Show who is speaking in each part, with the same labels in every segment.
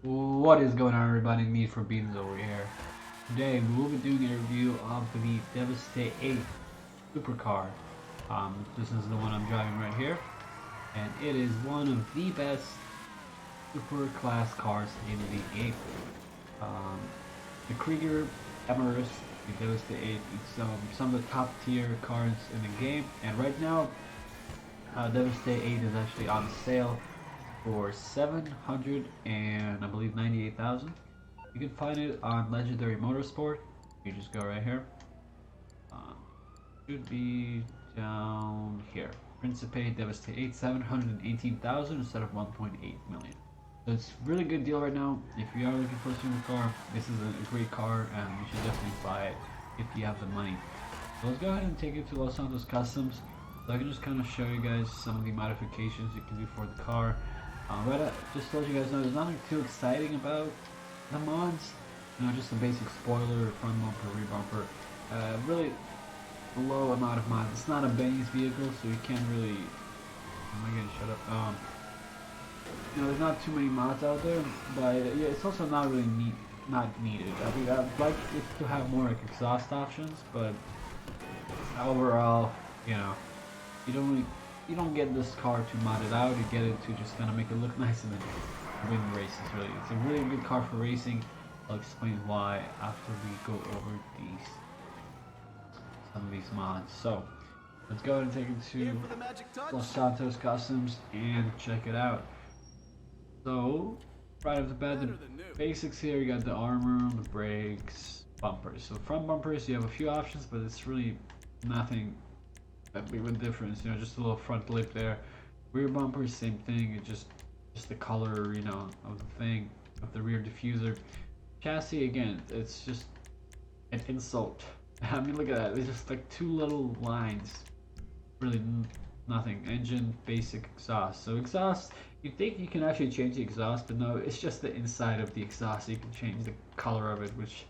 Speaker 1: What is going on, everybody? Me for Beans over here. Today we will be doing a review of the Deveste 8 supercar. This is the one I'm driving right here, and it is one of the best super class cars in the game. Um, the Krieger Emirates, the Deveste 8, it's some of the top tier cars in the game, and right now, Deveste 8 is actually on sale for 700 and I believe 98,000. You can find it on Legendary Motorsport. You just go right here. Um, should be down here. Principe Deveste 8, 718,000 instead of 1.8 million. So it's a really good deal right now. If you are looking for a supercar, this is a great car and you should definitely buy it if you have the money. So let's go ahead and take it to Los Santos Customs. So I can just kind of show you guys some of the modifications you can do for the car. Just to let you guys know, there's nothing too exciting about the mods. You know, just a basic spoiler, front bumper, rear bumper. Really low amount of mods. It's not a Benny's vehicle, so you can't really. Am I getting shut up? You know, there's not too many mods out there, but yeah, it's also not really not needed. I mean, I'd like it to have more like exhaust options, but overall, you know, you don't get this car to mod it out. You get it to just kind of make it look nice and then win races. Really, it's a really good car for racing. I'll explain why after we go over some of these mods. So let's go ahead and take it to Los Santos Customs and check it out. So right off the bat, the basics here, you got the armor, the brakes, bumpers. So front bumpers, you have a few options, but it's really nothing that big of a difference. You know, just a little front lip there. Rear bumpers, same thing. It's just the color, you know, of the thing, of the rear diffuser. Chassis, again, it's just an insult. I mean, look at that. It's just like two little lines. Really nothing. Engine, basic, exhaust. So exhaust, you think you can actually change the exhaust, but no, it's just the inside of the exhaust. You can change the color of it, which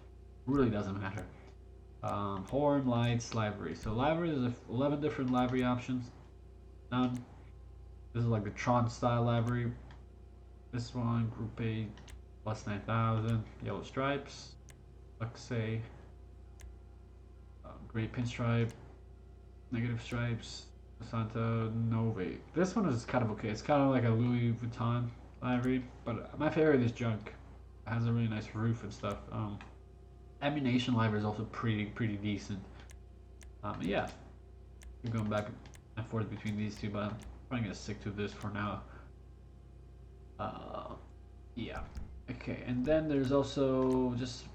Speaker 1: really doesn't matter. Horn, lights, livery. So livery, there's 11 different livery options. None. This is like the Tron style livery. This one, Group A, plus 9,000. Yellow stripes. Luxe. Gray pinstripe. Negative stripes. Santa Nove. This one is kind of okay. It's kind of like a Louis Vuitton livery, but my favorite is Junk. It has a really nice roof and stuff. Ammunition livery is also pretty decent. Yeah, we're going back and forth between these two, but I'm probably gonna stick to this for now. Yeah. Okay, and then there's also just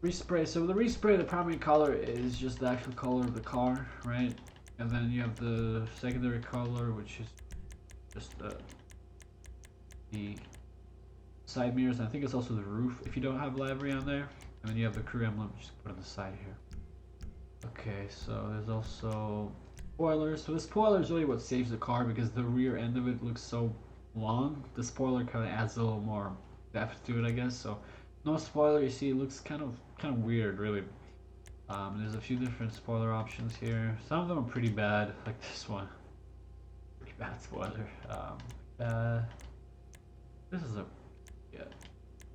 Speaker 1: respray. So the respray, the primary color is just the actual color of the car, right? And then you have the secondary color, which is just the side mirrors. I think it's also the roof if you don't have livery on there. And then you have the crew emblem, just put on the side here. Okay, so there's also spoilers. So the spoiler is really what saves the car because the rear end of it looks so long. The spoiler kind of adds a little more depth to it, I guess. So no spoiler, you see, it looks kind of weird, really. There's a few different spoiler options here. Some of them are pretty bad, like this one. Pretty bad spoiler. This is a yeah.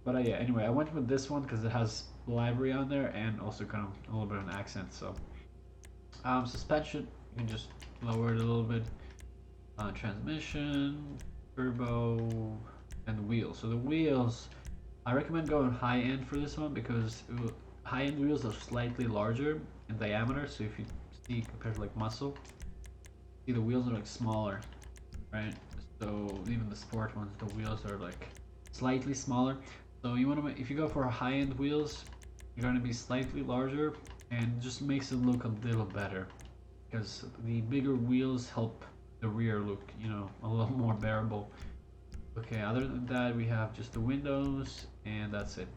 Speaker 1: But yeah, anyway, I went with this one because it has livery on there and also kind of a little bit of an accent. So suspension, you can just lower it a little bit. Transmission, turbo, and the wheels. So the wheels, I recommend going high end for this one because high end wheels are slightly larger in diameter. So if you see compared to like muscle, see the wheels are like smaller, right? So even the sport ones, the wheels are like slightly smaller. So you want to, if you go for high end wheels, you're going to be slightly larger and just makes it look a little better because the bigger wheels help the rear look, you know, a little more bearable. Okay, other than that, we have just the windows and that's it.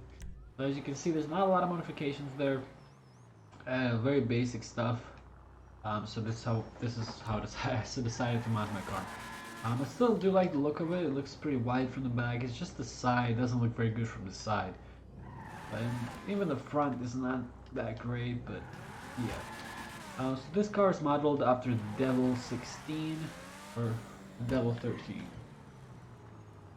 Speaker 1: So as you can see, there's not a lot of modifications there. Very basic stuff. So this is how I decided to mod my car. I still do like the look of it. It looks pretty wide from the back. It's just the side. It doesn't look very good from the side. And even the front is not that great, but yeah. So this car is modeled after the Devil 16 or the Devil 13.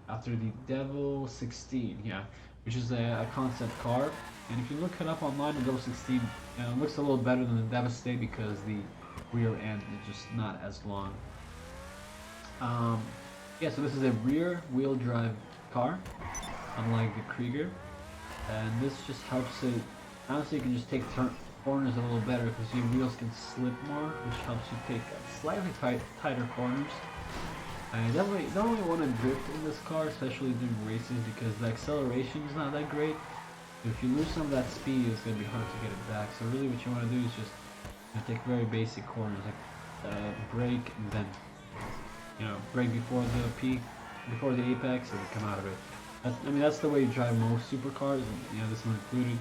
Speaker 1: after the Devil 16, yeah, which is a concept car. And if you look it up online, the Devil 16 looks a little better than the Deveste because the rear end is just not as long. Um, yeah, so this is a rear wheel drive car, unlike the Krieger, and this just helps it. Honestly, you can just take corners a little better because your wheels can slip more, which helps you take slightly tighter corners. I definitely don't really want to drift in this car, especially during races, because the acceleration is not that great. If you lose some of that speed, it's going to be hard to get it back. So really what you want to do is just take very basic corners, like brake and then, brake before the peak, before the apex, and come out of it. That's the way you drive most supercars, and this one included.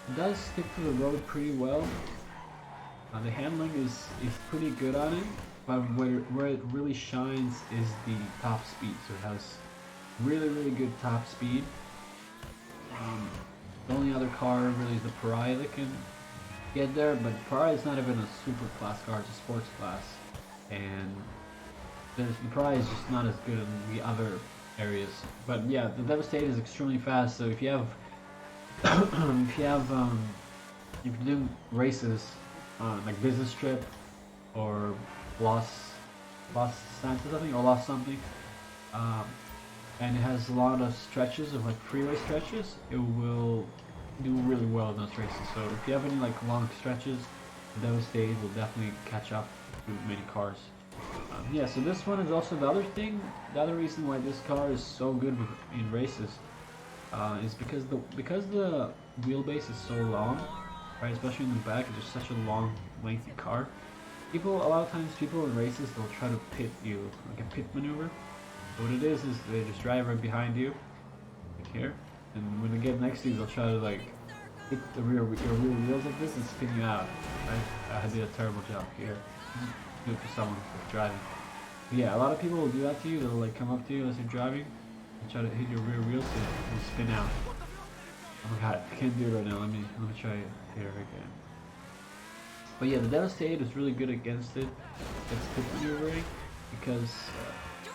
Speaker 1: It does stick to the road pretty well. The handling is pretty good on it. But where it really shines is the top speed. So it has really, really good top speed. The only other car really is the Pariah that can get there, but Pariah is not even a super class car, it's a sports class. And the Pariah is just not as good in the other areas. But yeah, the Devastate is extremely fast, so if you have if you're doing races like business trip or lost something or lost something, and it has a lot of stretches of like freeway stretches, it will do really well in those races. So if you have any like long stretches, Devastate will definitely catch up to many cars. Yeah, so this one is also the other reason why this car is so good in races is because the wheelbase is so long, right? Especially in the back, it's just such a long, lengthy car. A lot of times people in races, they'll try to pit you, like a pit maneuver. So what it is they just drive right behind you, like here, and when they get next to you, they'll try to like hit your rear wheels like this and spin you out. Right? I did a terrible job here. Do it to someone who's driving. But yeah, a lot of people will do that to you. They'll like come up to you as you're driving and try to hit your rear wheels and spin out. Oh my god, I can't do it right now. Let me try it here again. But yeah, the Devastate is really good against it. It's pit maneuvering because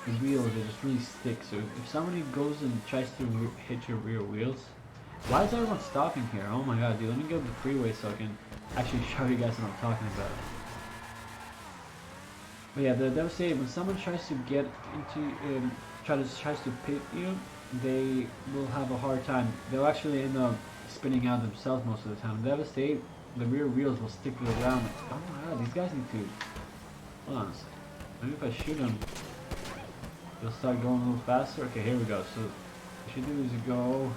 Speaker 1: the wheels they just really stick. So if somebody goes and tries to hit your rear wheels, why is everyone stopping here? Oh my god, dude, let me go to the freeway so I can actually show you guys what I'm talking about. But yeah, the Devastate, when someone tries to get into tries to pit you, they will have a hard time. They'll actually end up spinning out themselves most of the time. Devastate, the rear wheels will stick to the ground. Like, oh my god, these guys need to. Hold on a second. Maybe if I shoot them, they'll start going a little faster. Okay, here we go. So what you do is you go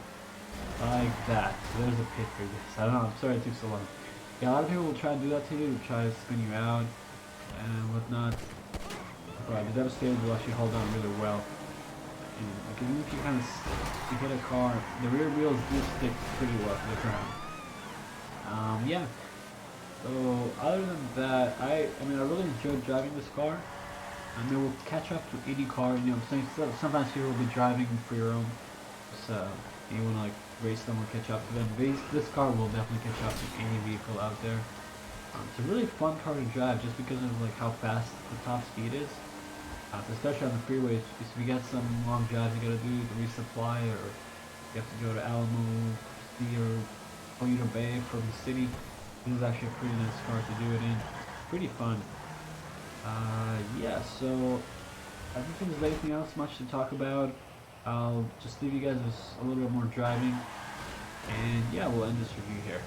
Speaker 1: like that. So there's a pit for this. I don't know. I'm sorry it took so long. Yeah, a lot of people will try to do that to you, try to spin you out and whatnot. But the Devastator will actually hold on really well. And like, even if you hit a car, the rear wheels do stick pretty well to the ground. Yeah. So other than that, I really enjoyed driving this car. It will catch up to any car. Sometimes people will be driving for your own. So you want to like race them or catch up to them. This car will definitely catch up to any vehicle out there. It's a really fun car to drive just because of like how fast the top speed is. Especially on the freeways, if you get some long drives you gotta do to resupply, or you have to go to Alamo City or Toledo Bay from the city. This is actually a pretty nice car to do it in. Pretty fun. Yeah, so I don't think there's anything else much to talk about. I'll just leave you guys with a little bit more driving, and yeah, we'll end this review here.